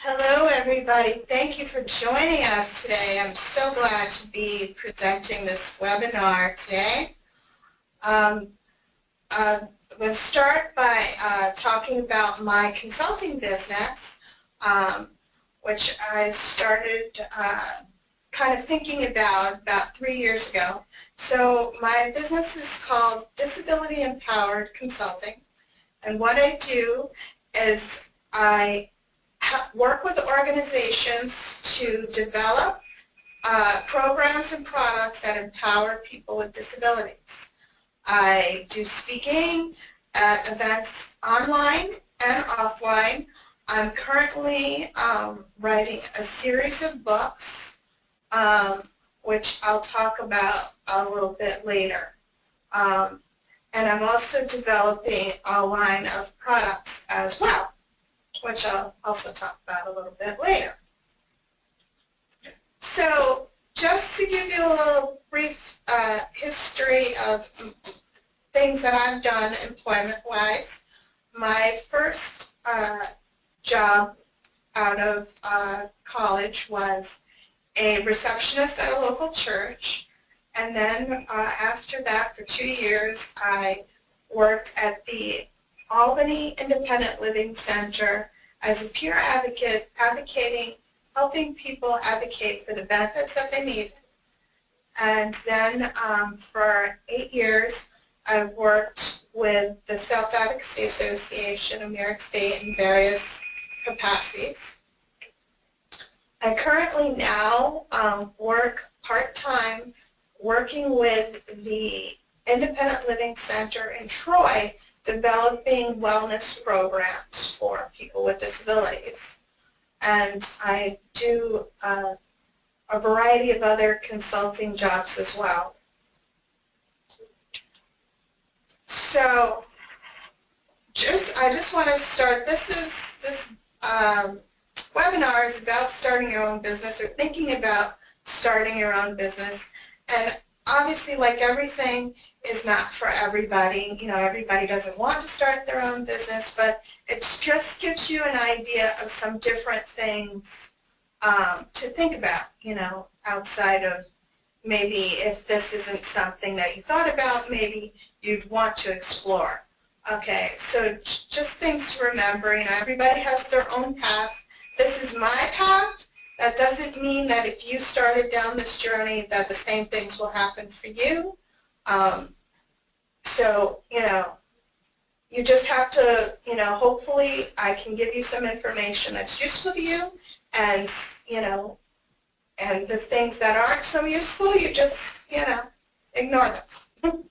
Hello, everybody. Thank you for joining us today. I'm so glad to be presenting this webinar today. We'll start by talking about my consulting business, which I started kind of thinking about 3 years ago. So my business is called Disability Empowered Consulting, and what I do is I work with organizations to develop programs and products that empower people with disabilities. I do speaking at events online and offline. I'm currently writing a series of books, which I'll talk about a little bit later. And I'm also developing a line of products as well, which I'll also talk about a little bit later. So just to give you a little brief history of things that I've done employment-wise, my first job out of college was a receptionist at a local church, and then after that, for 2 years, I worked at the Albany Independent Living Center as a peer advocate, helping people advocate for the benefits that they need. And then for 8 years, I worked with the Self-Advocacy Association of New York State in various capacities. I currently now work part-time working with the Independent Living Center in Troy, developing wellness programs for people with disabilities. And I do a variety of other consulting jobs as well. So I just want to start. This webinar is about starting your own business or thinking about starting your own business. And obviously, like everything, is not for everybody. You know, everybody doesn't want to start their own business, but it just gives you an idea of some different things to think about, you know, outside of maybe if this isn't something that you thought about, maybe you'd want to explore. Okay, so just things to remember, you know, everybody has their own path. This is my path. That doesn't mean that if you started down this journey that the same things will happen for you. So, you know, you just have to, you know, hopefully I can give you some information that's useful to you, and, you know, and the things that aren't so useful, you just, you know, ignore them.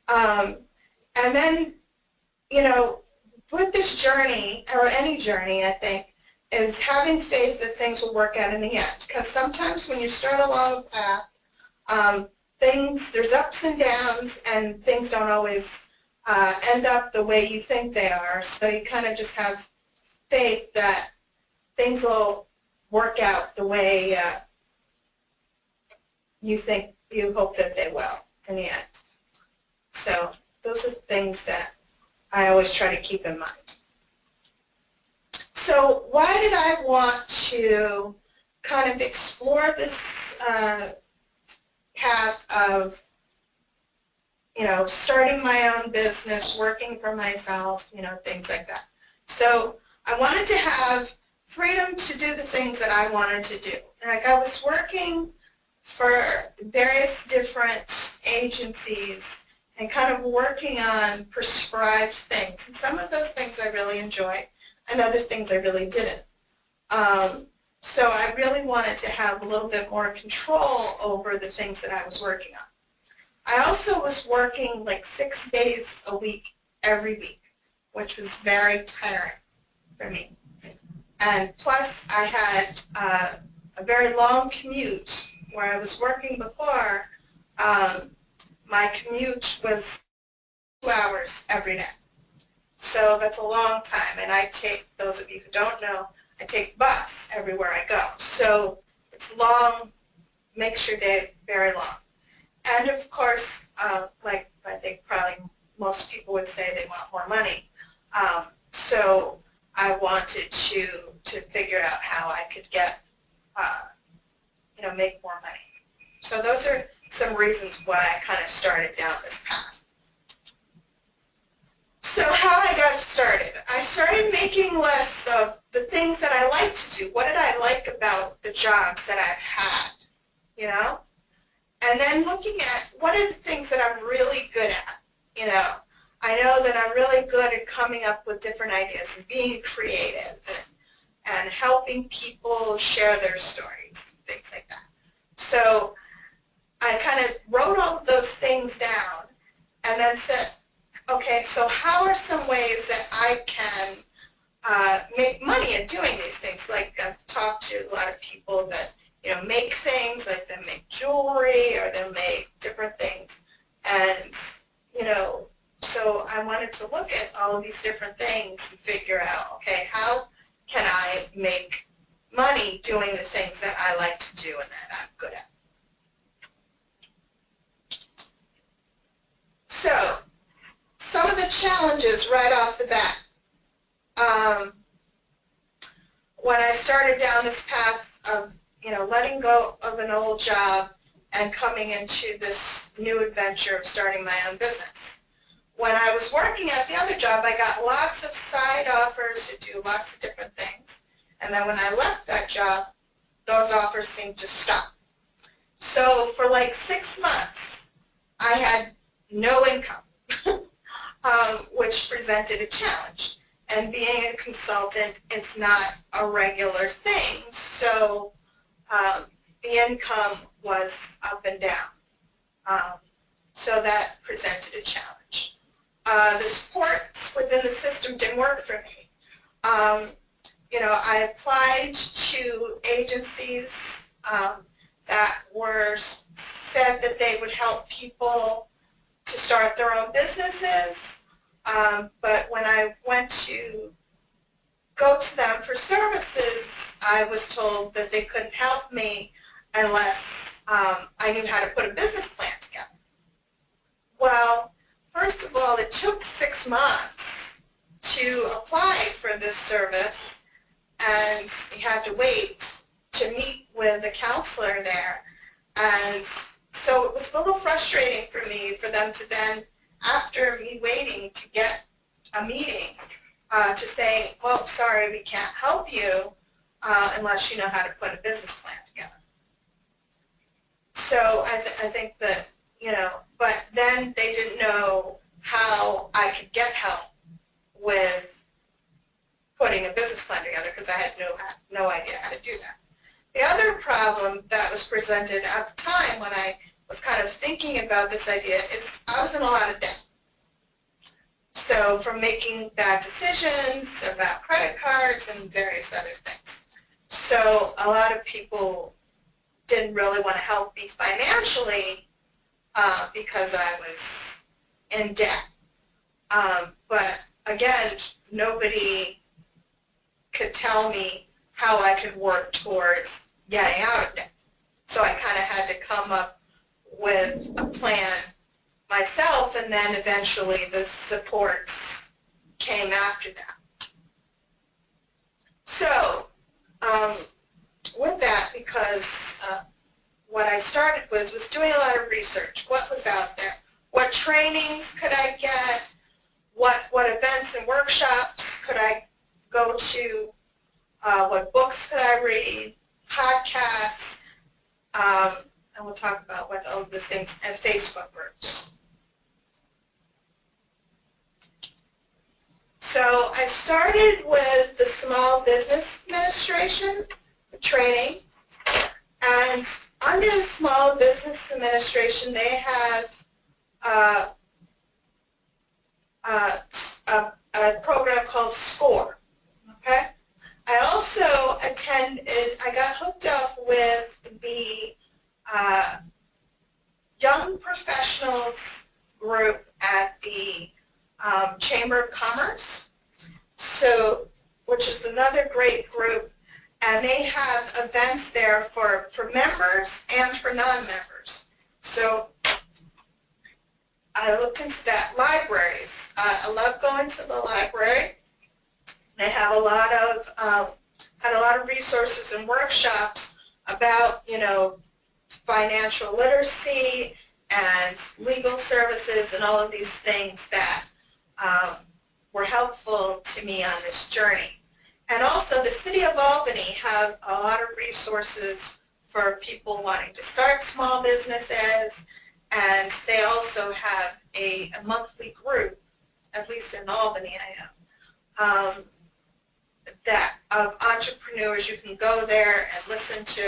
And then, you know, with this journey, or any journey, I think, is having faith that things will work out in the end. Because sometimes when you start along a path, there's ups and downs, and things don't always end up the way you think they are. So you kind of just have faith that things will work out the way you hope that they will in the end. So those are things that I always try to keep in mind. So why did I want to kind of explore this path of, you know, starting my own business, working for myself, you know, things like that? So I wanted to have freedom to do the things that I wanted to do. Like, I was working for various different agencies and kind of working on prescribed things. And some of those things I really enjoyed, and other things I really didn't. So I really wanted to have a little bit more control over the things that I was working on. I also was working like 6 days a week, every week, which was very tiring for me. And plus I had a very long commute. Where I was working before, my commute was 2 hours every day. So that's a long time, and I take, those of you who don't know, I take bus everywhere I go. So it's long, makes your day very long. And of course, like I think probably most people would say, they want more money. So I wanted to figure out how could get, make more money. So those are some reasons why I kind of started down this path. So how I got started. I started making lists of the things that I like to do. What did I like about the jobs that I've had, And then looking at what are the things that I'm really good at, I know that I'm really good at coming up with different ideas and being creative and helping people share their stories, things like that. So I kind of wrote all of those things down and then said, okay, so how are some ways that I can make money at doing these things? Like I've talked to a lot of people that, make things, like they make jewelry or they'll make different things. And, so I wanted to look at all of these different things and figure out, okay, how can I make money doing the things that I like to do and that I'm good at? So, some of the challenges right off the bat. When I started down this path of, letting go of an old job and coming into this new adventure of starting my own business. When I was working at the other job, I got lots of side offers to do lots of different things. And then when I left that job, those offers seemed to stop. So for like 6 months, I had no income. Which presented a challenge. And being a consultant, it's not a regular thing, so the income was up and down. So that presented a challenge. The supports within the system didn't work for me. I applied to agencies that said that they would help people to start their own businesses, but when I went to go to them for services, I was told that they couldn't help me unless I knew how to put a business plan together. Well, first of all, it took 6 months to apply for this service, and you had to wait to meet with a counselor there, and so it was a little frustrating for me for them to then, after me waiting to get a meeting, to say, well, sorry, we can't help you unless you know how to put a business plan together. So I think that, but then they didn't know how I could get help with putting a business plan together because I had no idea how to do that. The other problem that was presented at the time when I was kind of thinking about this idea is I was in a lot of debt. So from making bad decisions about credit cards and various other things. So a lot of people didn't really want to help me financially because I was in debt. But again, nobody could tell me how I could work towards getting out of debt. So I kind of had to come up with a plan myself, and then eventually the supports came after that. So with that, because what I started with was doing a lot of research. What was out there? What trainings could I get? What events and workshops could I go to? What books could I read? Podcasts, and we'll talk about what all of these things, and Facebook groups. So I started with the Small Business Administration training, and under the Small Business Administration, they have a program called SCORE. Okay. I also I got hooked up with the Young Professionals group at the Chamber of Commerce, which is another great group, and they have events there for members and for non-members. So I looked into that. Libraries. I love going to the library. They have a lot of had a lot of resources and workshops about, financial literacy and legal services and all of these things that were helpful to me on this journey. And also the City of Albany has a lot of resources for people wanting to start small businesses, and they also have a monthly group, at least in Albany I know, that of entrepreneurs. You can go there and listen to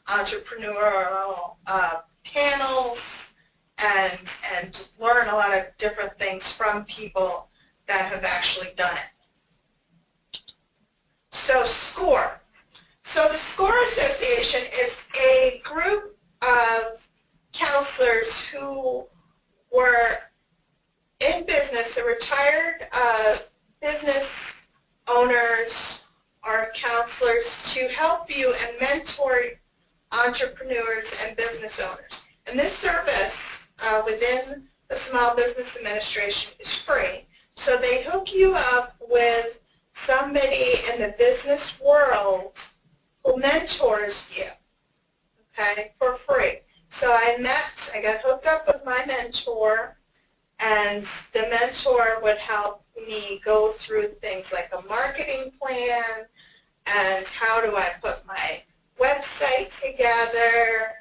entrepreneurial panels and learn a lot of different things from people that have actually done it. So SCORE. So the SCORE Association is a group of counselors who were in business, the retired business owners or counselors, to help you and mentor entrepreneurs and business owners. And this service within the Small Business Administration is free. So they hook you up with somebody in the business world who mentors you, okay, for free. So I got hooked up with my mentor, and the mentor would help me go through things like a marketing plan and how do I put my website together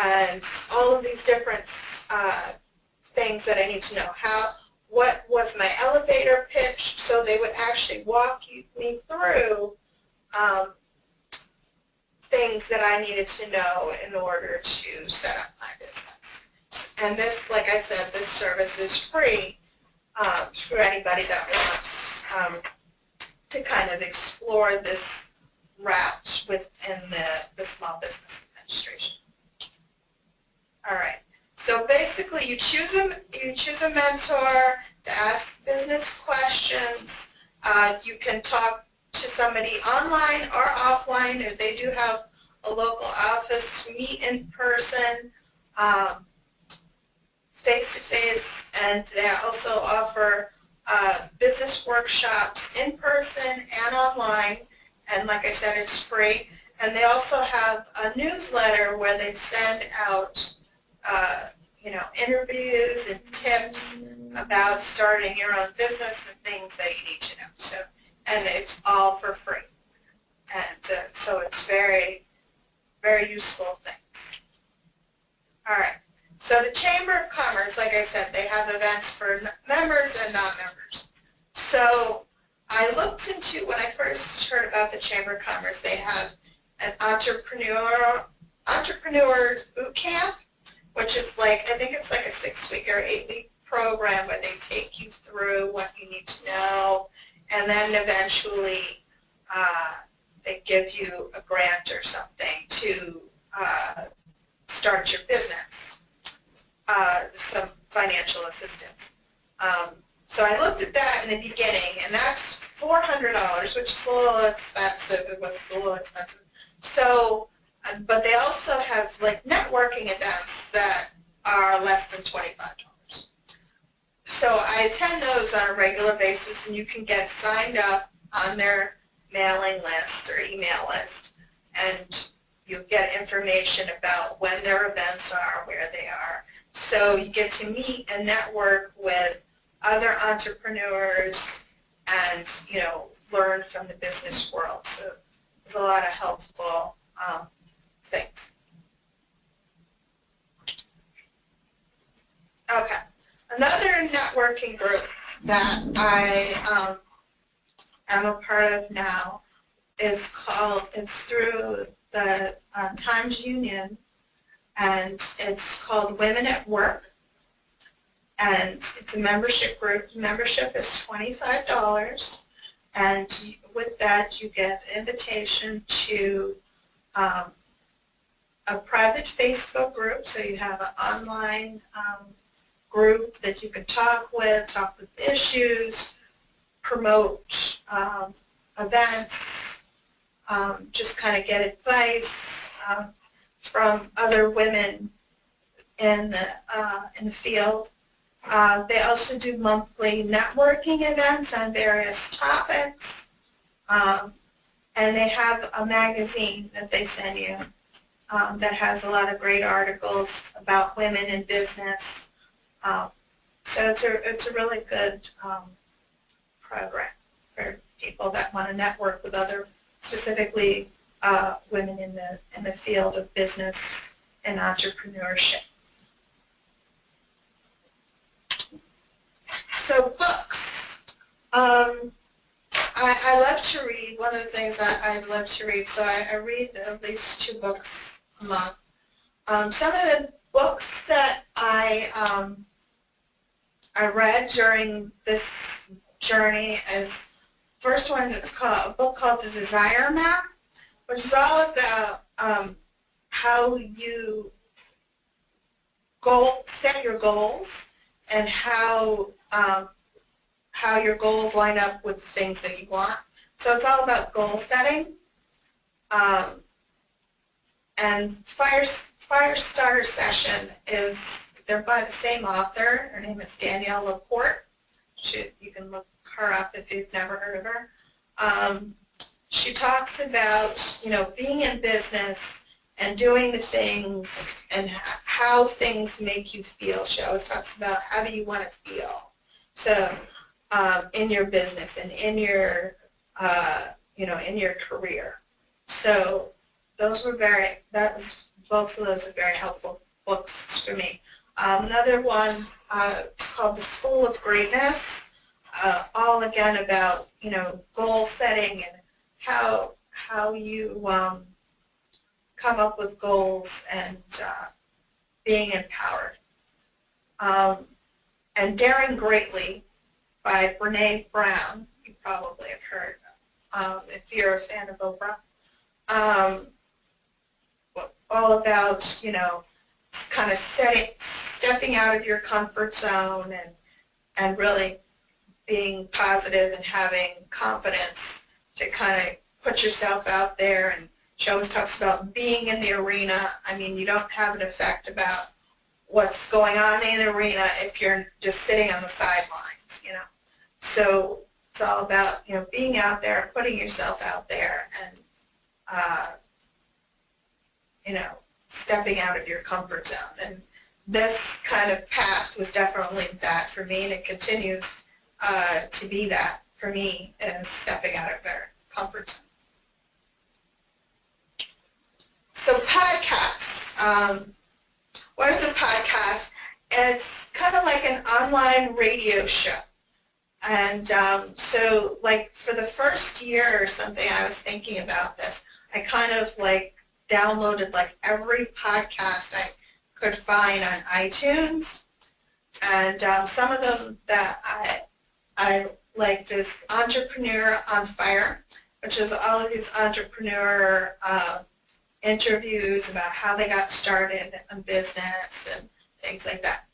and all of these different things that I need to know. What was my elevator pitch? So they would actually walk me through things that I needed to know in order to set up my business. And this, like I said, this service is free for anybody that wants to kind of explore this route within the Small Business Administration. All right. So basically, you choose a mentor to ask business questions. You can talk to somebody online or offline, if they do have a local office, to meet in person, face-to-face, and they also offer business workshops in person and online, and like I said, it's free. And they also have a newsletter where they send out interviews and tips about starting your own business and things that you need to know. So, and it's all for free. And so it's very, very useful things. All right. So the Chamber of Commerce, like I said, they have events for members and non-members. So I looked into, when I first heard about the Chamber of Commerce, they have an entrepreneur boot camp, which is like, I think it's like a 6-week or 8-week program where they take you through what you need to know, and then eventually they give you a grant or something to start your business, some financial assistance. So I looked at that in the beginning, and that's $400, which is a little expensive. It was a little expensive. So, but they also have like networking events that are less than $25. So I attend those on a regular basis, and you can get signed up on their mailing list or email list, and you get information about when their events are, where they are. So you get to meet and network with other entrepreneurs and, learn from the business world. So there's a lot of helpful things. Okay. Another networking group that I am a part of now it's through the Times Union, and it's called Women at Work, and it's a membership group. Membership is $25, and with that you get an invitation to a private Facebook group, so you have an online group that you can talk with issues, promote events, just kind of get advice from other women in the field. They also do monthly networking events on various topics. And they have a magazine that they send you that has a lot of great articles about women in business. So it's a really good program for people that want to network with other, specifically women in the field of business and entrepreneurship. So books. I love to read. One of the things I love to read, so I read at least 2 books a month. Some of the books that I read during this journey is, first one is a book called The Desire Map, which is all about how you set your goals and how your goals line up with the things that you want. So it's all about goal setting. And Fire Starter Session they're by the same author. Her name is Danielle LaPorte. You can look her up if you've never heard of her. She talks about, being in business and doing the things and how things make you feel. She always talks about how do you want to feel. So in your business and in your, in your career. So both of those are very helpful books for me. Another one is called The School of Greatness, all again about, goal setting and how you come up with goals and being empowered. And Daring Greatly by Brene Brown, you probably have heard if you're a fan of Oprah. All about, kind of stepping out of your comfort zone and really being positive and having confidence to kind of put yourself out there. And she always talks about being in the arena. I mean, you don't have an effect about what's going on in the arena if you're just sitting on the sidelines, So it's all about, being out there, putting yourself out there, and, stepping out of your comfort zone. And this kind of path was definitely that for me, and it continues to be that for me, is stepping out of their comfort zone. So podcasts. What is a podcast? It's kind of like an online radio show. And so like for the first year or something, I was thinking about this. I kind of like downloaded like every podcast I could find on iTunes. And some of them that I liked is Entrepreneur on Fire, which is all of these entrepreneur interviews about how they got started in business and things like that.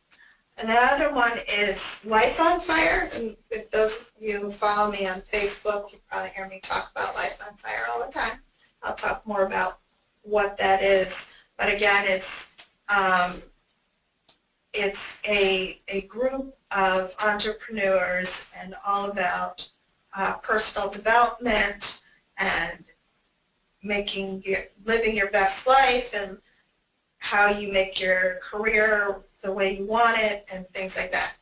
And the other one is Life on Fire. And if those of you who follow me on Facebook, you probably hear me talk about Life on Fire all the time. I'll talk more about what that is. But again, it's a group of entrepreneurs and all about personal development and living your best life and how you make your career the way you want it and things like that.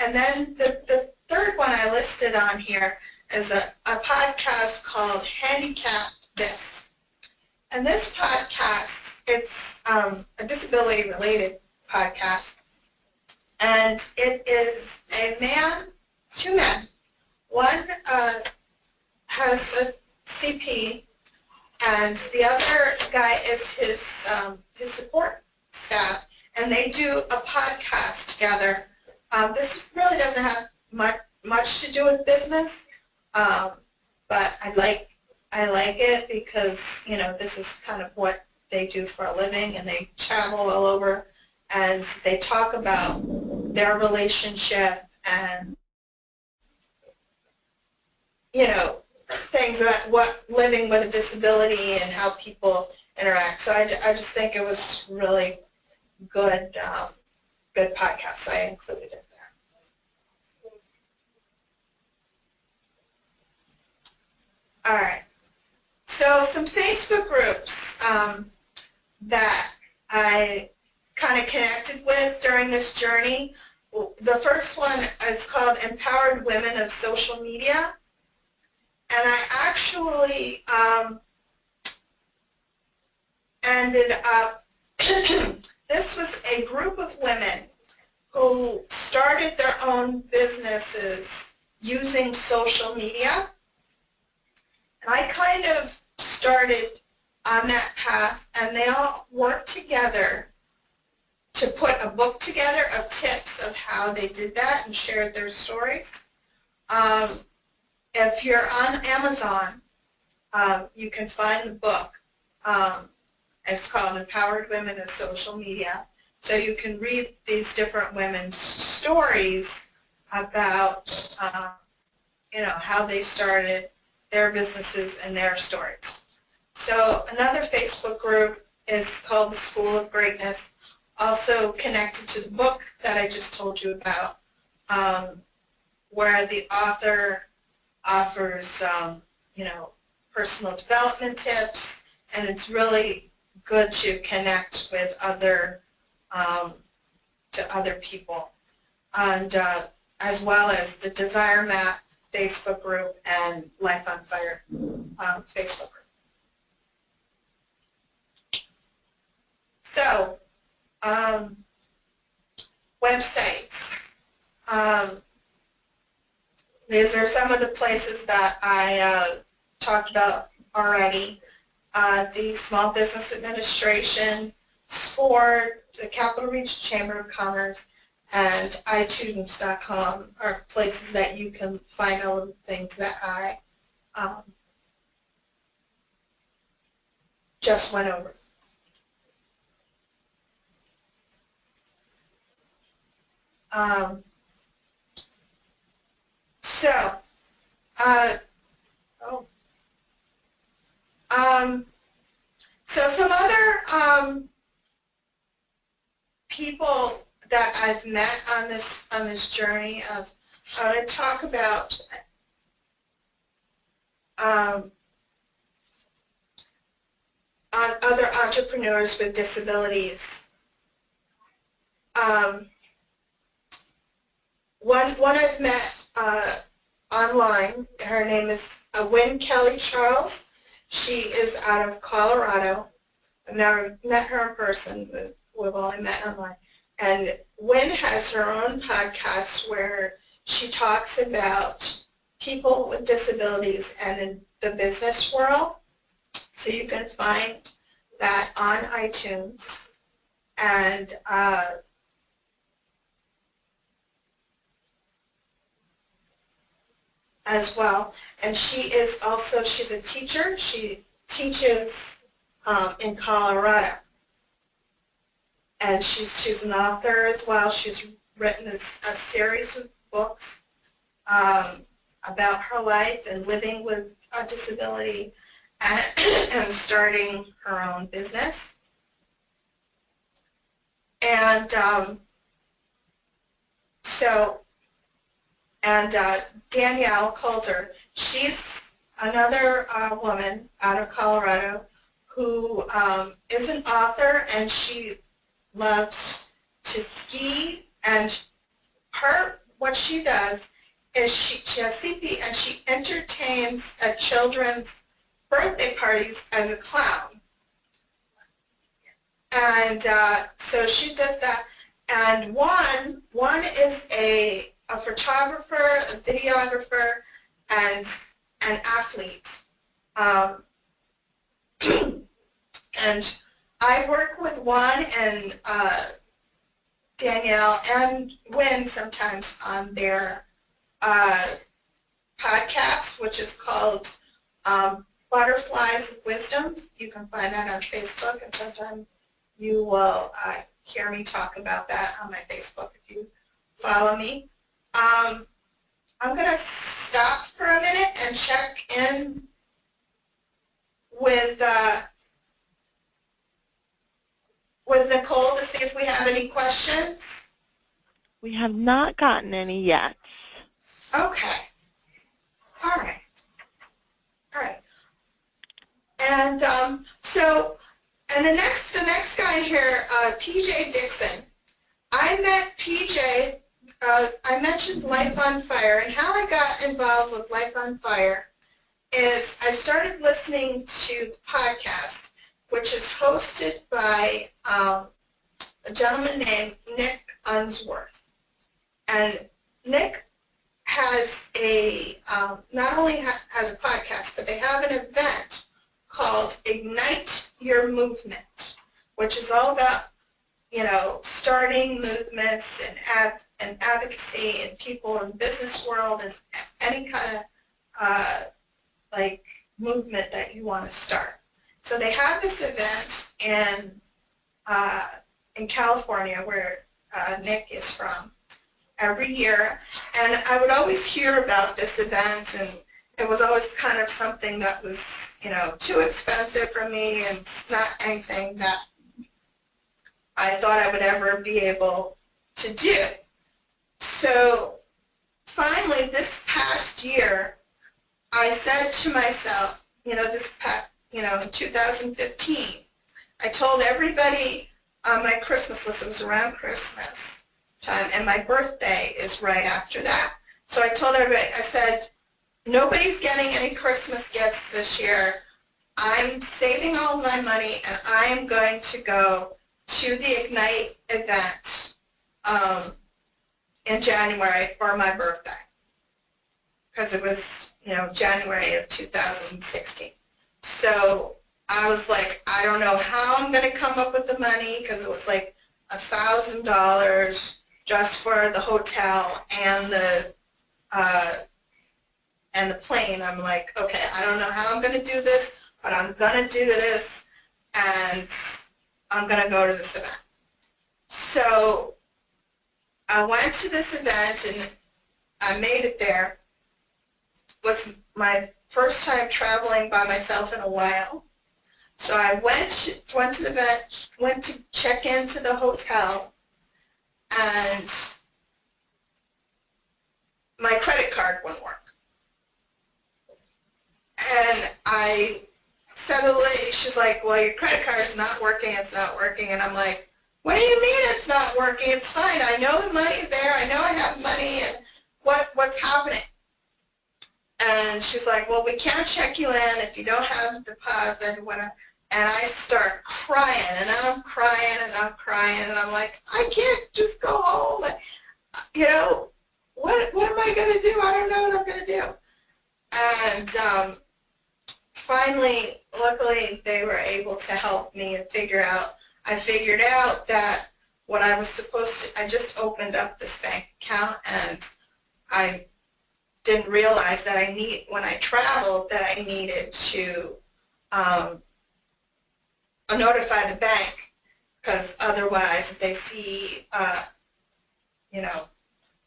And then the third one I listed on here is a podcast called Handicapped This. And this podcast, it's a disability-related podcast, and it is two men. One has a CP, and the other guy is his support staff, and they do a podcast together. This really doesn't have much to do with business, but I like it because, this is kind of what they do for a living, and they travel all over, and they talk about their relationship and, things about what living with a disability and how people interact. So I just think it was really good podcast, so I included it there. All right. So some Facebook groups that I kind of connected with during this journey. The first one is called Empowered Women of Social Media. And I actually ended up, this was a group of women who started their own businesses using social media. And I kind of started on that path, and they all worked together to put a book together of tips of how they did that and shared their stories. If you're on Amazon, you can find the book. It's called Empowered Women of Social Media. So you can read these different women's stories about, how they started their businesses and their stories. So another Facebook group is called the School of Greatness, also connected to the book that I just told you about, where the author offers, personal development tips, and it's really good to connect with other people, and as well as the Desire Map Facebook group and Life on Fire Facebook group. So, websites. These are some of the places that I talked about already. The Small Business Administration, SPORT, the Capital Region Chamber of Commerce, and iTunes.com are places that you can find all of the things that I just went over. So some other people that I've met on this journey of how to talk about on other entrepreneurs with disabilities. One I've met online, her name is Wynn Kelly Charles. She is out of Colorado. I've never met her in person, but we've only met online. And Wynn has her own podcast where she talks about people with disabilities and in the business world. So you can find that on iTunes. And as well. And she's a teacher. She teaches in Colorado. And she's an author as well. She's written a series of books about her life and living with a disability and starting her own business. And Danielle Coulter, she's another woman out of Colorado who is an author, and she loves to ski, and what she does is she has CP, and she entertains at children's birthday parties as a clown. And so she does that. And one is a photographer, a videographer, and an athlete. And I work with one, and Danielle and Wynn sometimes on their podcast, which is called Butterflies of Wisdom. You can find that on Facebook, and sometimes you will hear me talk about that on my Facebook if you follow me. I'm going to stop for a minute and check in with Nicole to see if we have any questions. We have not gotten any yet. Okay. All right. And the next guy here, PJ Dixon. I met PJ, I mentioned Life on Fire, and how I got involved with Life on Fire is I started listening to the podcast, which is hosted by a gentleman named Nick Unsworth. And Nick has not only has a podcast, but they have an event called Ignite Your Movement, which is all about, starting movements and advocacy and people in the business world and any kind of movement that you want to start. So they have this event in California, where Nick is from, every year, and I would always hear about this event, and it was always kind of something that was, too expensive for me, and it's not anything that I thought I would ever be able to do. So finally, this past year, I said to myself, in 2015, I told everybody on my Christmas list, it was around Christmas time, and my birthday is right after that. So I told everybody, I said, nobody's getting any Christmas gifts this year. I'm saving all my money, and I'm going to go to the Ignite event in January for my birthday, because it was, January of 2016. So I was like, I don't know how I'm going to come up with the money, because it was like $1,000 just for the hotel and the plane. I'm like, okay, I don't know how I'm going to do this, but I'm going to do this, and I'm going to go to this event. So I went to this event, and I made it there. It was my first time traveling by myself in a while. So I went to the event, went to check into the hotel, and my credit card wouldn't work. And I said to the lady, she's like, well, your credit card is not working, it's not working. And I'm like, what do you mean it's not working? It's fine. I know the money's there. I know I have money, and what's happening? And she's like, well, we can't check you in if you don't have a deposit or whatever. And I start crying, and I'm crying, and I'm crying, and I'm like, I can't just go home. And, what am I going to do? I don't know what I'm going to do. And finally, luckily, they were able to help me and I figured out that what I was supposed to, I just opened up this bank account, and I didn't realize that when I traveled, that I needed to notify the bank, because otherwise if they see,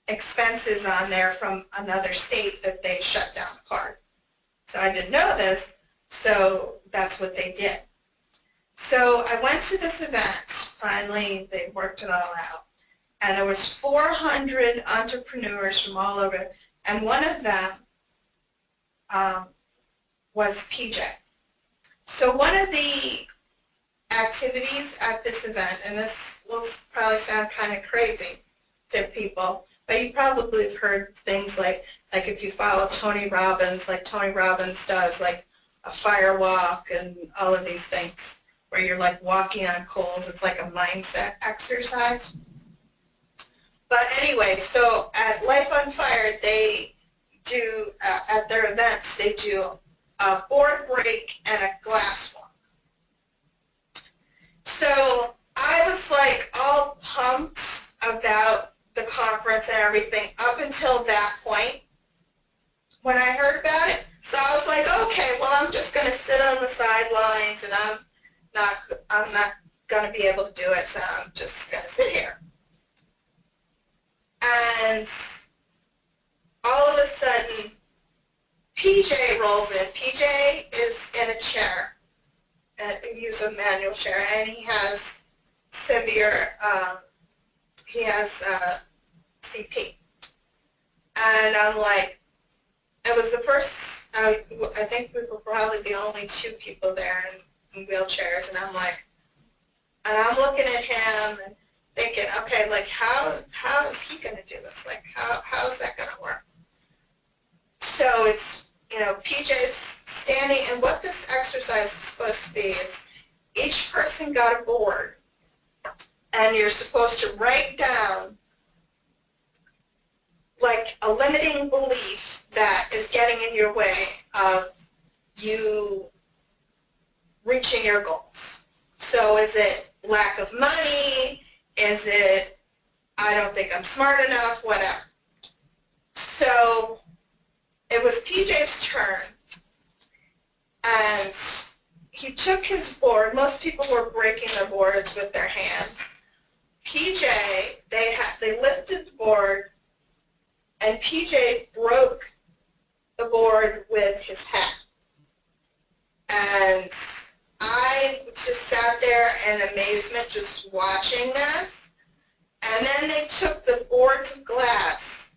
expenses on there from another state, that they shut down the card. So I didn't know this, so that's what they did. So I went to this event. Finally, they worked it all out. And there was 400 entrepreneurs from all over, and one of them was PJ. So one of the activities at this event, and this will probably sound kind of crazy to people, but you probably have heard things like if you follow Tony Robbins, like Tony Robbins does, like a fire walk and all of these things where you're like walking on coals. It's like a mindset exercise. But anyway, so at Life on Fire, they do, at their events, they do a board break and a glass walk. So I was like all pumped about the conference and everything up until that point when I heard about it. So I was like, okay, well, I'm just going to sit on the sidelines, and I'm not going to be able to do it, so I'm just going to sit here. And all of a sudden, PJ rolls in. PJ is in a chair, use a manual chair, and he has severe, CP. And I'm like, it was the first, I think we were probably the only two people there in wheelchairs, and I'm like, and I'm looking at him and thinking, okay, like how is he going to do this? Like how is that going to work? So it's, you know, PJ's standing, and what this exercise is supposed to be is each person got a board, and you're supposed to write down like a limiting belief that is getting in your way of you reaching your goals. So is it lack of money? Is it I don't think I'm smart enough? Whatever. So it was PJ's turn, and he took his board. Most people were breaking their boards with their hands. PJ, they lifted the board, and PJ broke the board with his hat. And I just sat there in amazement just watching this. And then they took the boards of glass,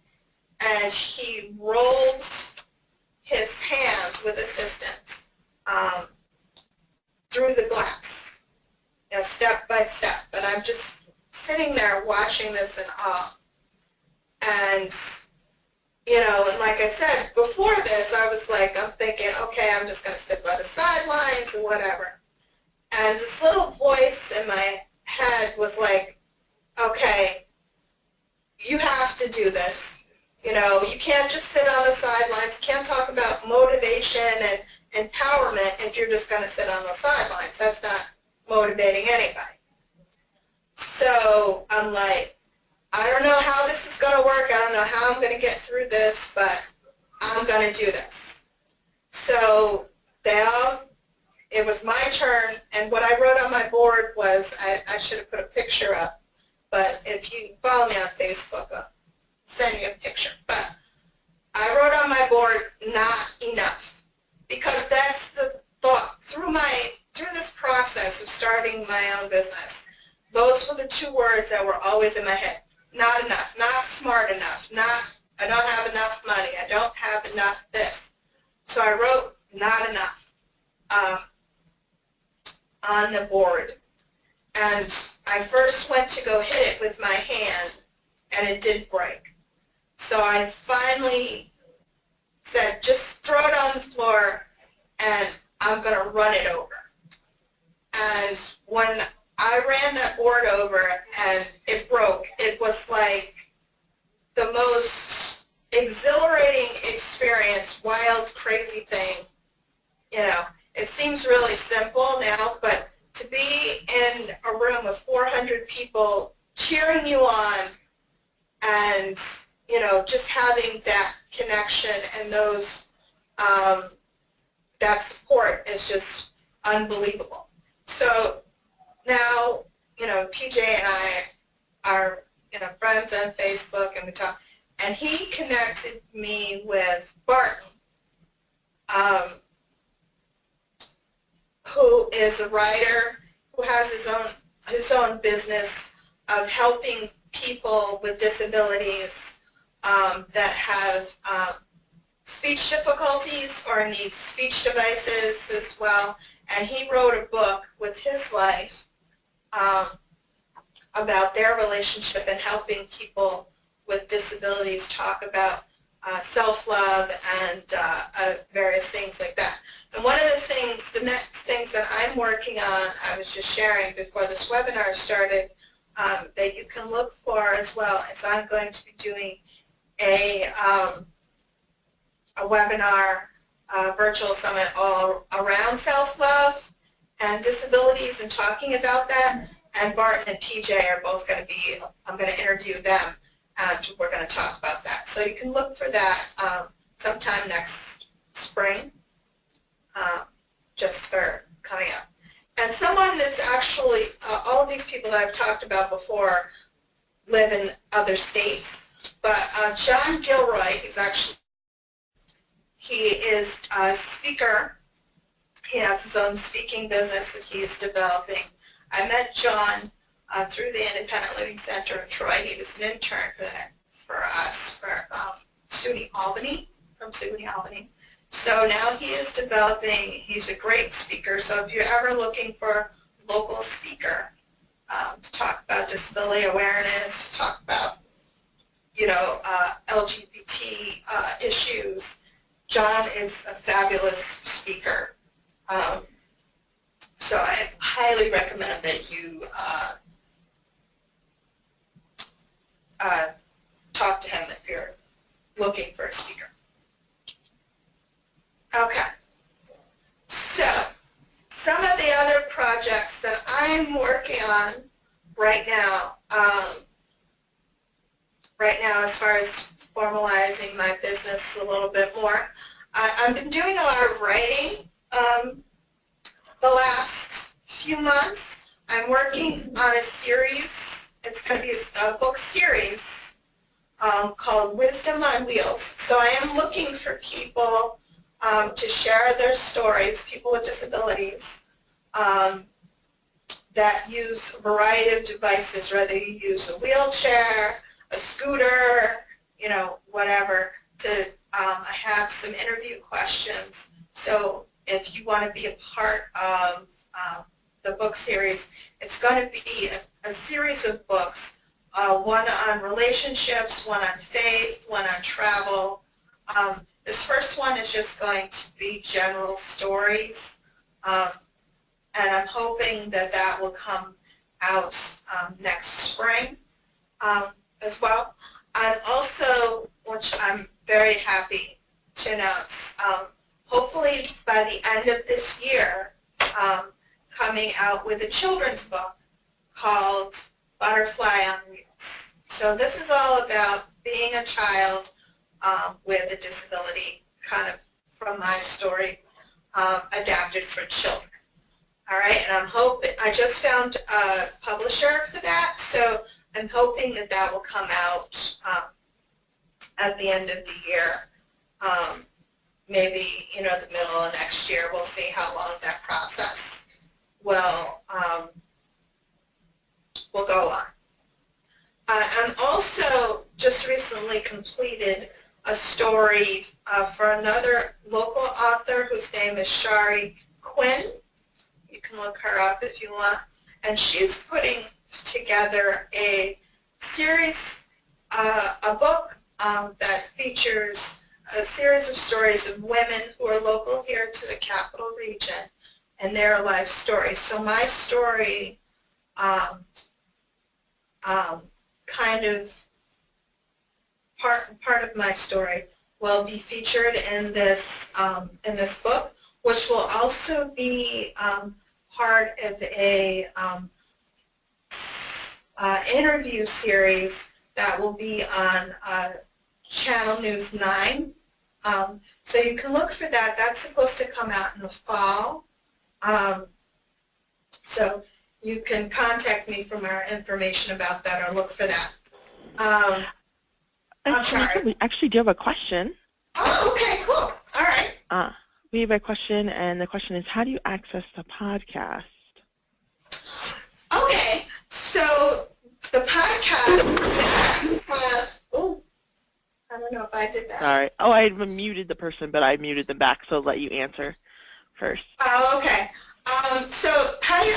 and he rolled his hands with assistance through the glass, you know, step by step. And I'm just sitting there watching this in awe. And, you know, and like I said, before this, I was like, I'm thinking, okay, I'm just going to sit by the sidelines and whatever. And this little voice in my head was like, okay, you have to do this. You know, you can't just sit on the sidelines. You can't talk about motivation and empowerment if you're just going to sit on the sidelines. That's not motivating anybody. So I'm like, I don't know how this is going to work. I don't know how I'm going to get through this, but I'm going to do this. So it was my turn, and what I wrote on my board was, I should have put a picture up, but if you follow me on Facebook, I'll send you a picture. But I wrote on my board, not enough, because that's the thought. Through this process of starting my own business, those were the two words that were always in my head. Not enough, not smart enough, not I don't have enough money, I don't have enough this. So I wrote not enough on the board. And I first went to go hit it with my hand, and it did break. So I finally said, just throw it on the floor, and I'm going to run it over. And when I ran that board over and it broke, it was like the most exhilarating experience, wild, crazy thing. You know, it seems really simple now, but to be in a room of 400 people cheering you on and, you know, just having that connection and that support is just unbelievable. So now, you know, PJ and I are, you know, friends on Facebook, and we talk, and he connected me with Barton, who is a writer who has his own business of helping people with disabilities that have speech difficulties or need speech devices as well. And he wrote a book with his wife about their relationship and helping people with disabilities talk about self-love and various things like that. And one of the next things that I'm working on, I was just sharing before this webinar started, that you can look for as well, is I'm going to be doing a webinar, virtual summit all around self-love and disabilities and talking about that. And Barton and PJ are both going to be, I'm going to interview them, and we're going to talk about that. So you can look for that sometime next spring, just for coming up. And someone that's actually, all of these people that I've talked about before live in other states, but John Gilroy is actually, he is a speaker. He has his own speaking business that he's developing. I met John through the Independent Living Center in Troy. He was an intern for us, for SUNY Albany. from Sigourney Albany. So now he is developing, he's a great speaker, so if you're ever looking for a local speaker to talk about disability awareness, to talk about, LGBT issues, John is a fabulous speaker. So I highly recommend that you talk to him if you're looking for a speaker. Okay. So some of the other projects that I'm working on right now, as far as formalizing my business a little bit more, I've been doing a lot of writing the last few months. I'm working on a series. It's going to be a book series called Wisdom on Wheels. So I am looking for people to share their stories, people with disabilities, that use a variety of devices, whether you use a wheelchair, a scooter, whatever. I have some interview questions. So if you want to be a part of the book series, it's going to be a series of books, one on relationships, one on faith, one on travel. This first one is just going to be general stories, and I'm hoping that that will come out next spring as well. And also, which I'm very happy to announce, hopefully by the end of this year, coming out with a children's book called Butterfly on Wheels. So this is all about being a child with a disability, kind of from my story, adapted for children. All right, and I just found a publisher for that, so I'm hoping that that will come out at the end of the year. Maybe, the middle of next year. We'll see how long that process will go on. And also just recently completed a story for another local author whose name is Shari Quinn. You can look her up if you want. And she's putting together a series, a book that features a series of stories of women who are local here to the Capital Region and their life stories. So my story kind of part of my story will be featured in this book, which will also be part of a interview series that will be on Channel News 9. So you can look for that. That's supposed to come out in the fall. So you can contact me for more information about that or look for that. I'm sorry. We actually do have a question. Oh, okay, cool. All right. We have a question, and the question is, how do you access the podcast? Okay, so the podcast, I don't know if I did that. Sorry. Oh, I muted the person, but I muted them back, so I'll let you answer first. Oh, okay. So how do you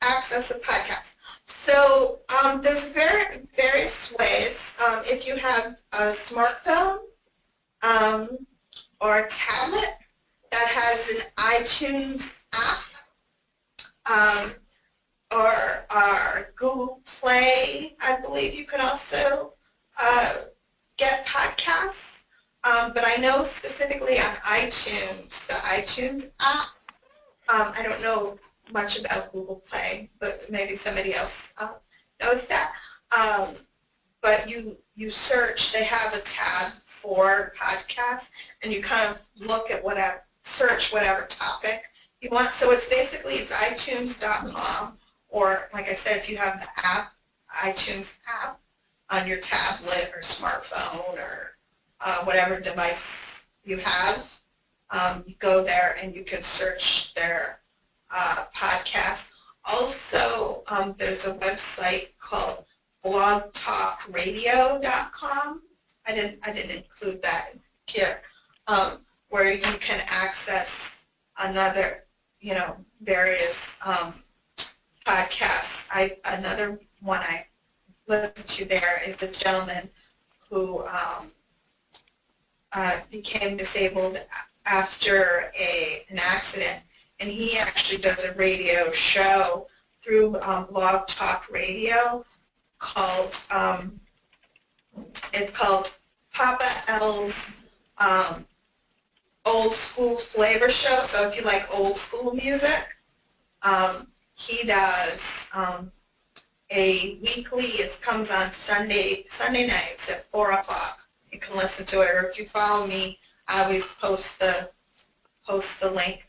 access a podcast? So there's various ways. If you have a smartphone or a tablet that has an iTunes app, or Google Play, I believe you can also get podcasts. But I know specifically on iTunes, the iTunes app, I don't know much about Google Play, but maybe somebody else knows that. But you search, they have a tab for podcasts, and you kind of look at search whatever topic you want. So it's iTunes.com, or like I said, if you have the app, iTunes app on your tablet or smartphone or whatever device you have, you go there and you can search their podcast. Also, there's a website called blogtalkradio.com. I didn't include that here, where you can access another, various podcasts. Another one I listened to there is a gentleman who became disabled after an accident, and he actually does a radio show through Blog Talk Radio called it's called Papa L's Old School Flavor Show. So if you like old school music, he does a weekly. It comes on Sunday nights at 4 o'clock. You can listen to it, or if you follow me, I always post the link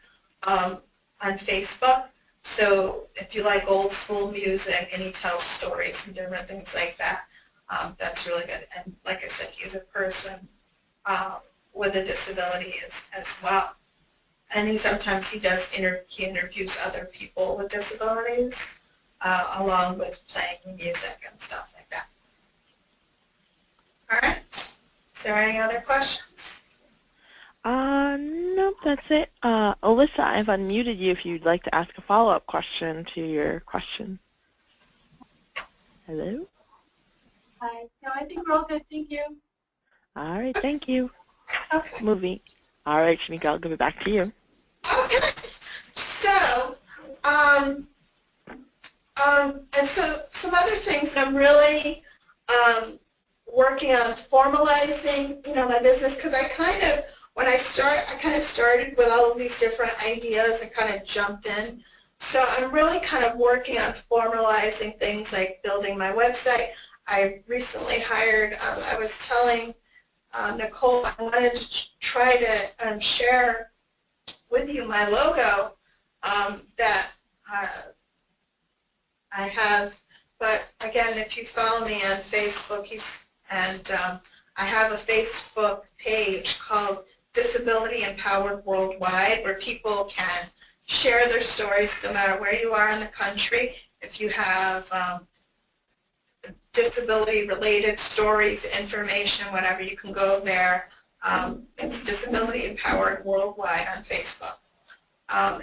on Facebook. So if you like old school music, and he tells stories and different things like that, that's really good. And like I said, he's a person with a disability as well. And sometimes he interviews other people with disabilities, along with playing music and stuff like that. All right. Is there any other questions? Nope, that's it. Alyssa, I've unmuted you if you'd like to ask a follow-up question to your question. Hello? Hi. No, I think we're all good. Thank you. All right, thank you. Okay. Moving. All right, Shameka, I'll give it back to you. Okay. So, and so some other things that I'm really working on formalizing, my business, because I kind of started with all of these different ideas and kind of jumped in. So I'm really kind of working on formalizing things like building my website. I recently hired, I was telling Nicole, I wanted to try to share with you my logo that I have. But again, if you follow me on Facebook, I have a Facebook page called Disability Empowered Worldwide, where people can share their stories no matter where you are in the country. If you have disability-related stories, information, whatever, you can go there. It's Disability Empowered Worldwide on Facebook,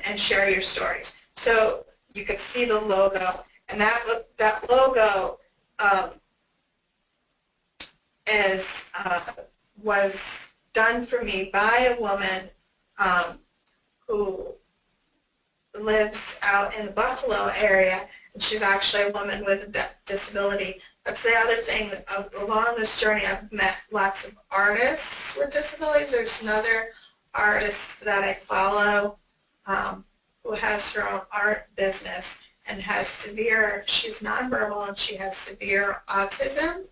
and share your stories. So you could see the logo, and that logo was done for me by a woman who lives out in the Buffalo area, and she's actually a woman with a disability. That's the other thing. Along this journey, I've met lots of artists with disabilities. There's another artist that I follow who has her own art business and has she's nonverbal, and she has severe autism.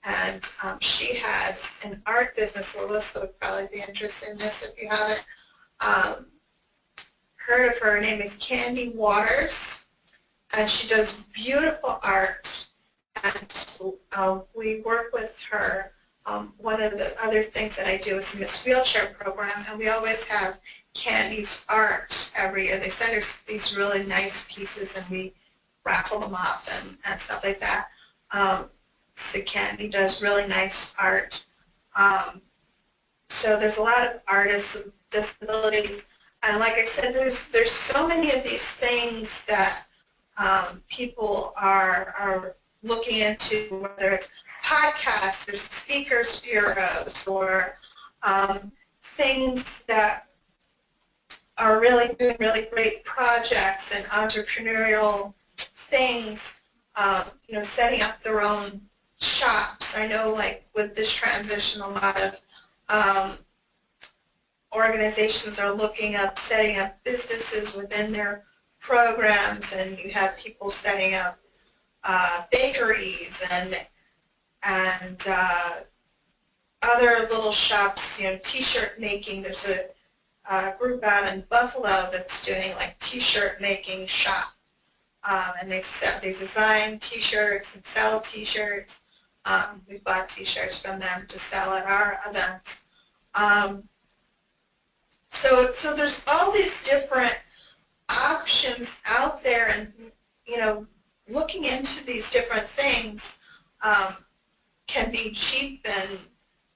And she has an art business. Alyssa would probably be interested in this if you haven't heard of her. Her name is Candy Waters, and she does beautiful art. And we work with her. One of the other things that I do is Miss Wheelchair program, and we always have Candy's art every year. They send us these really nice pieces, and we raffle them off and stuff like that. So Candy does really nice art. So there's a lot of artists with disabilities, and like I said, there's so many of these things that people are looking into, whether it's podcasts or speakers bureaus or things that are really doing really great projects and entrepreneurial things, setting up their own shops. I know, like, with this transition, a lot of organizations are looking up setting up businesses within their programs, and you have people setting up bakeries and other little shops, T-shirt making. There's a group out in Buffalo that's doing like T-shirt making shop, and they design T-shirts and sell T-shirts. We've bought T-shirts from them to sell at our events. So there's all these different options out there, and looking into these different things can be cheap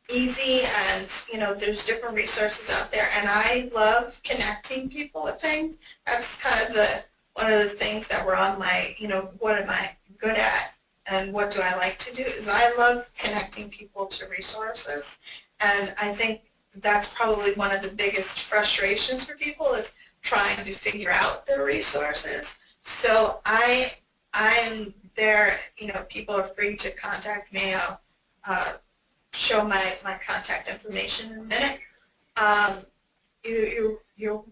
easy, and there's different resources out there, and I love connecting people with things. That's kind of one of the things that were on my, what am I good at and what do I like to do, is I love connecting people to resources, and I think that's probably one of the biggest frustrations for people, is trying to figure out their resources. So I'm there, people are free to contact me. I'll show my contact information in a minute. You're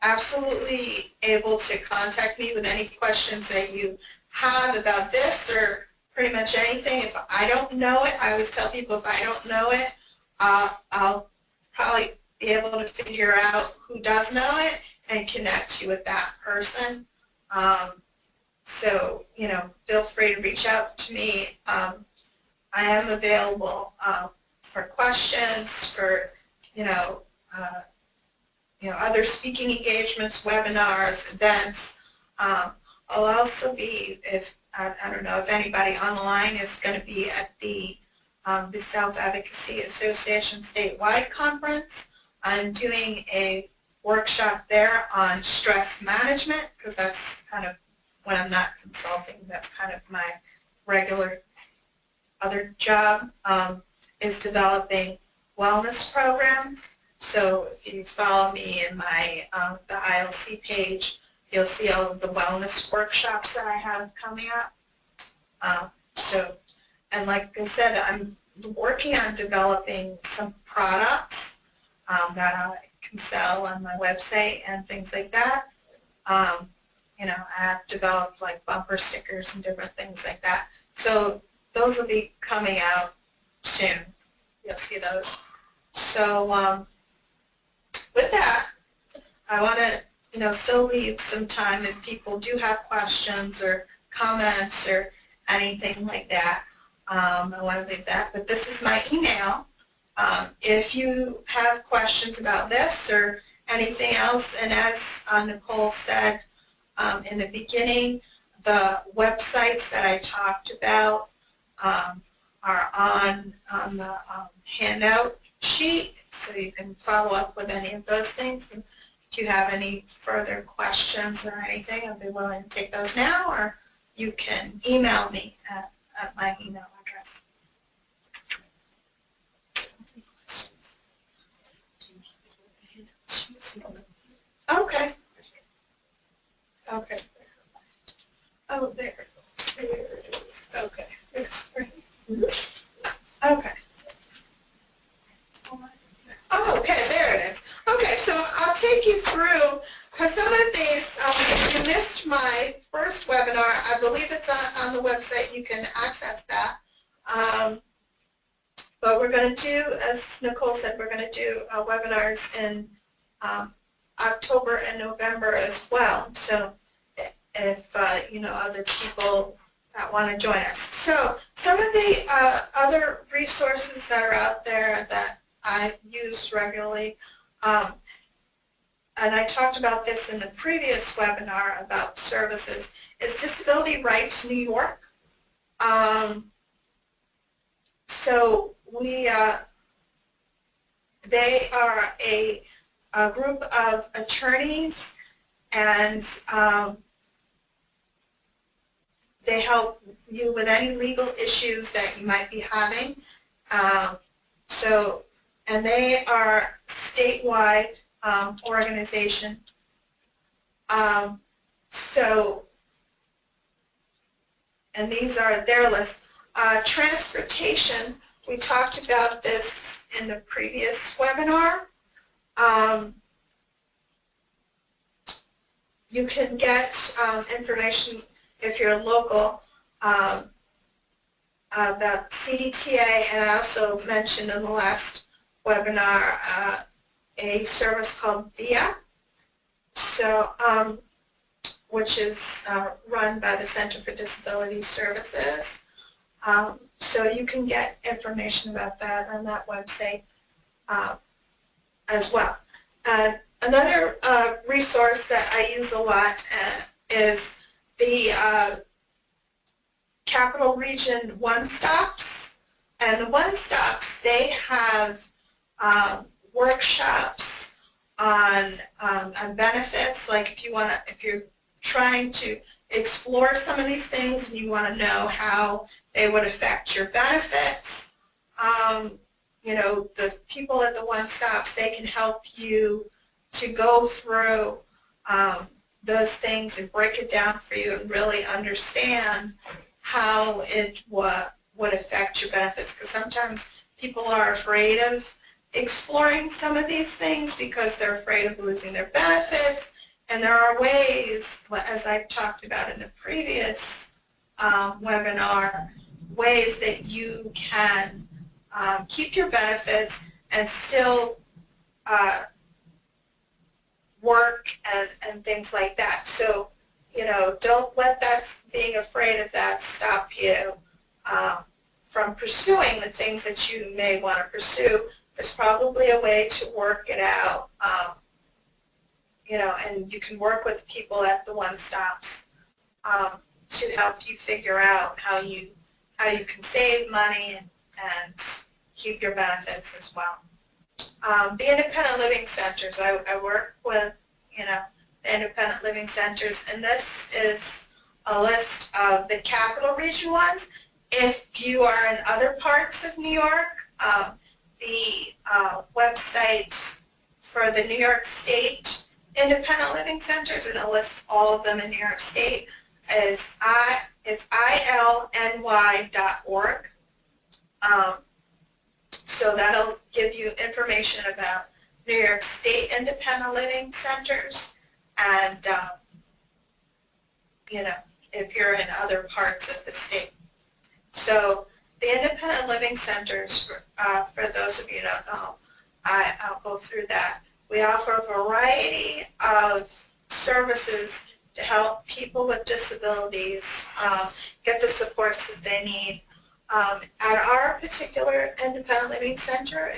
absolutely able to contact me with any questions that you have about this or pretty much anything. If I don't know it, I always tell people, if I don't know it, I'll probably be able to figure out who does know it and connect you with that person. So, feel free to reach out to me. I am available for questions, for, other speaking engagements, webinars, events. I'll also be, I don't know if anybody online is going to be at the Self-Advocacy Association statewide conference. I'm doing a workshop there on stress management, because that's kind of, when I'm not consulting, that's kind of my regular other job, is developing wellness programs. So if you follow me in my the ILC page, you'll see all of the wellness workshops that I have coming up. And like I said, I'm working on developing some products that I can sell on my website and things like that. I have developed like bumper stickers and different things like that. So those will be coming out soon. You'll see those. So with that, I want to, still leave some time if people do have questions or comments or anything like that. I want to leave that. But this is my email. If you have questions about this or anything else, and as Nicole said in the beginning, the websites that I talked about are on the handout sheet, so you can follow up with any of those things. And if you have any further questions or anything, I'll be willing to take those now, or you can email me at my email address. Okay. Okay. Oh, there it is. Okay. It's right. Okay. Oh, okay, there it is. Okay, so I'll take you through, because some of these, if you missed my first webinar, I believe it's on the website. You can access that. But we're going to do, as Nicole said, we're going to do webinars in October and November as well. So if, other people that want to join us. So some of the other resources that are out there that I use regularly, and I talked about this in the previous webinar about services, is Disability Rights New York. So they are a group of attorneys, and they help you with any legal issues that you might be having. And they are statewide organization. And these are their list. Transportation, we talked about this in the previous webinar. You can get information if you're local about CDTA, and I also mentioned in the last webinar a service called VIA, which is run by the Center for Disability Services. So you can get information about that on that website as well. Another resource that I use a lot is the Capital Region One-Stops. And the one-stops, they have workshops on benefits. Like if you're trying to explore some of these things and you want to know how they would affect your benefits, you know, the people at the one-stops, they can help you to go through those things and break it down for you and really understand how it would affect your benefits. Because sometimes people are afraid of exploring some of these things because they're afraid of losing their benefits. And there are ways, as I've talked about in the previous webinar, ways that you can keep your benefits and still work and things like that. So, you know, don't let that, being afraid of that, stop you from pursuing the things that you may want to pursue. There's probably a way to work it out, you know, and you can work with people at the one-stops to help you figure out how you can save money and keep your benefits as well. The independent living centers, I work with, you know, the independent living centers, and this is a list of the capital region ones. If you are in other parts of New York, the website for the New York State independent living centers, and it lists all of them in New York State, is ilny.org. So that'll give you information about New York State independent living centers, and you know, if you're in other parts of the state. So the independent living centers, for those of you who don't know, I'll go through that. We offer a variety of services to help people with disabilities get the supports that they need. At our particular independent living center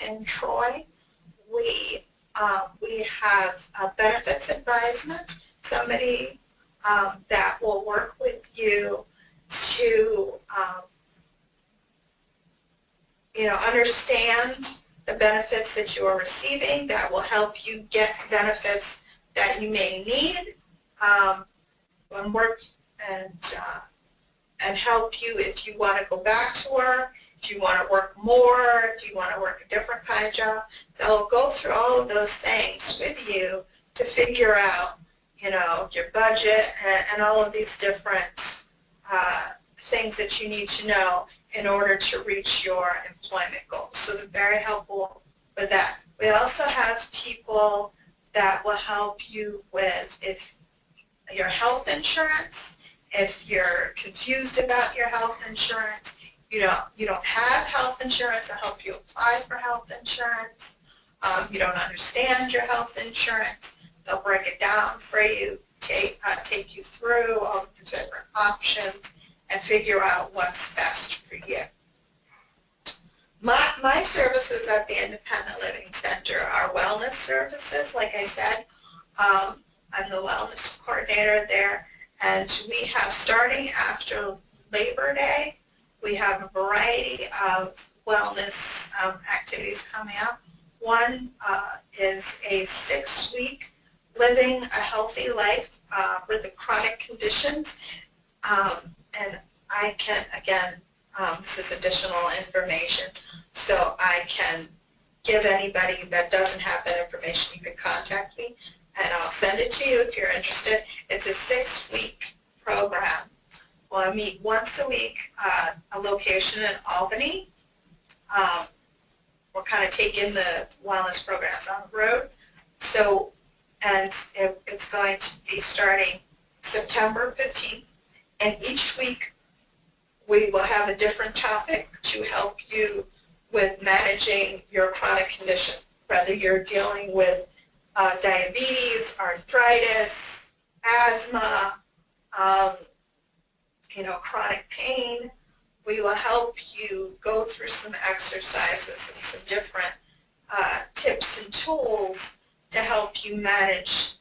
in Troy, we have a benefits advisement, somebody that will work with you to you know, understand the benefits that you are receiving, that will help you get benefits that you may need, and work and help you if you want to go back to work, if you want to work more, if you want to work a different kind of job. They'll go through all of those things with you to figure out, you know, your budget and all of these different things that you need to know in order to reach your employment goals. So they're very helpful with that. We also have people that will help you with your health insurance. If you're confused about your health insurance, you don't have health insurance, they'll help you apply for health insurance. You don't understand your health insurance, they'll break it down for you, take you through all of the different options and figure out what's best for you. My services at the Independent Living Center are wellness services. Like I said, I'm the wellness coordinator there, and we have, starting after Labor Day, we have a variety of wellness activities coming up. One is a 6-week living a healthy life with the chronic conditions. And I can, again, this is additional information, so I can give anybody that doesn't have that information, you can contact me and I'll send it to you if you're interested. It's a 6-week program. Well, I meet once a week at a location in Albany. We're kind of taking the wellness programs on the road. So, and it's going to be starting September 15th. And each week we will have a different topic to help you with managing your chronic condition, whether you're dealing with diabetes, arthritis, asthma, you know, chronic pain. We will help you go through some exercises and some different tips and tools to help you manage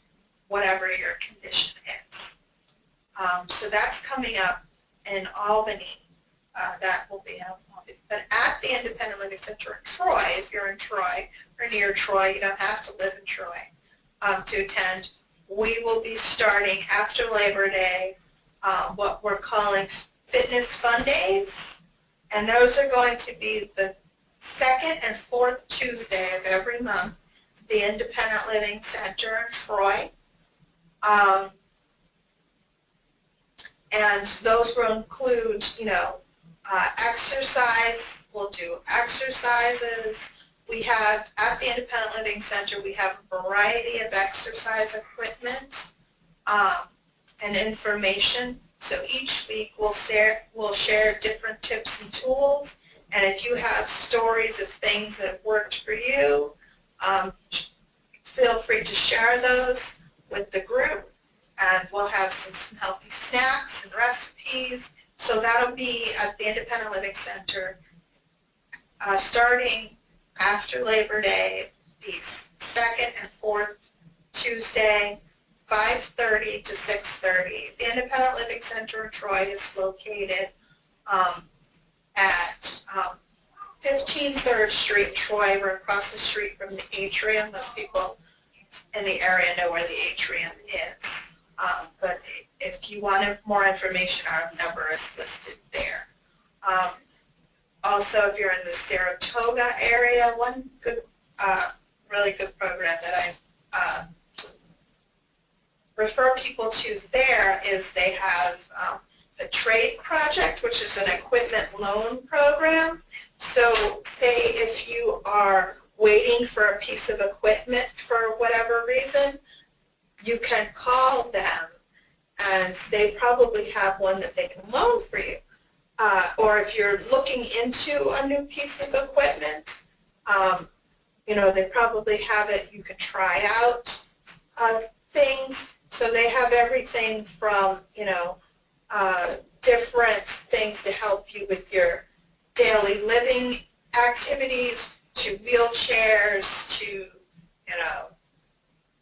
whatever your condition is. So that's coming up in Albany. That will be held on help you. But at the Independent Living Center in Troy, if you're in Troy or near Troy, you don't have to live in Troy to attend. We will be starting after Labor Day what we're calling Fitness Fun Days, and those are going to be the second and fourth Tuesday of every month at the Independent Living Center in Troy. And those will include, you know, exercise. We'll do exercises. We have, at the Independent Living Center, we have a variety of exercise equipment and information. So each week we'll share different tips and tools. And if you have stories of things that have worked for you, feel free to share those with the group. And we'll have some healthy snacks and recipes. So that'll be at the Independent Living Center starting after Labor Day, the second and fourth Tuesday, 5:30 to 6:30. The Independent Living Center in Troy is located at 15 3rd Street, Troy. We're across the street from the atrium. Most people in the area know where the atrium is. But if you want more information, our number is listed there. Also, if you're in the Saratoga area, one good, really good program that I refer people to there is they have a trade project, which is an equipment loan program. So say if you are waiting for a piece of equipment for whatever reason, you can call them and they probably have one that they can loan for you. Or if you're looking into a new piece of equipment, you know, they probably have it, you could try out things. So they have everything from, you know, different things to help you with your daily living activities, to wheelchairs, to, you know,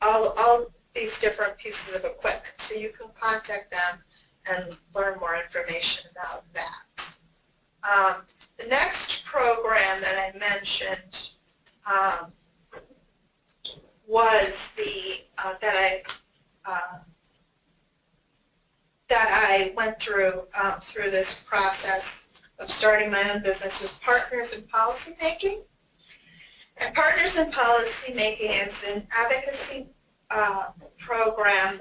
all these different pieces of equipment. So you can contact them and learn more information about that. The next program that I mentioned was the that I went through this process of starting my own business was Partners in Policy Making. And Partners in Policy Making is an advocacy program,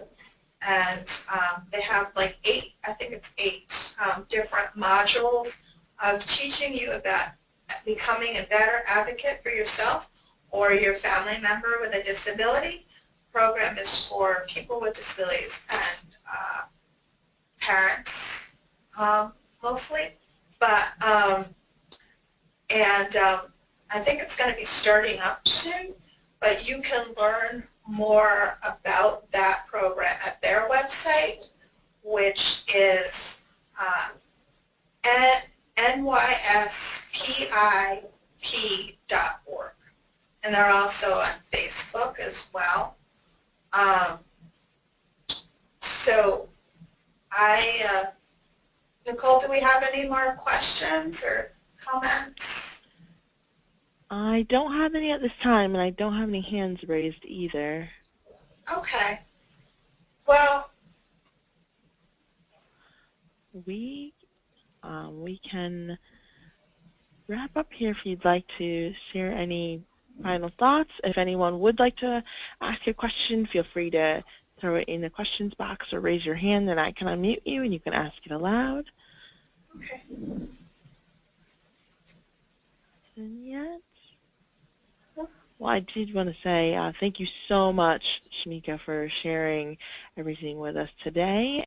and they have like 8, I think it's 8 different modules of teaching you about becoming a better advocate for yourself or your family member with a disability. The program is for people with disabilities and parents mostly, but I think it's going to be starting up soon, but you can learn more about that program at their website, which is nyspip.org. And they're also on Facebook as well. So Nicole, do we have any more questions or comments? I don't have any at this time, and I don't have any hands raised either. Okay. Well, we can wrap up here if you'd like to share any final thoughts. If anyone would like to ask a question, feel free to throw it in the questions box or raise your hand, and I can unmute you and you can ask it aloud. okay. And yet, well, I did want to say thank you so much, Shameka, for sharing everything with us today.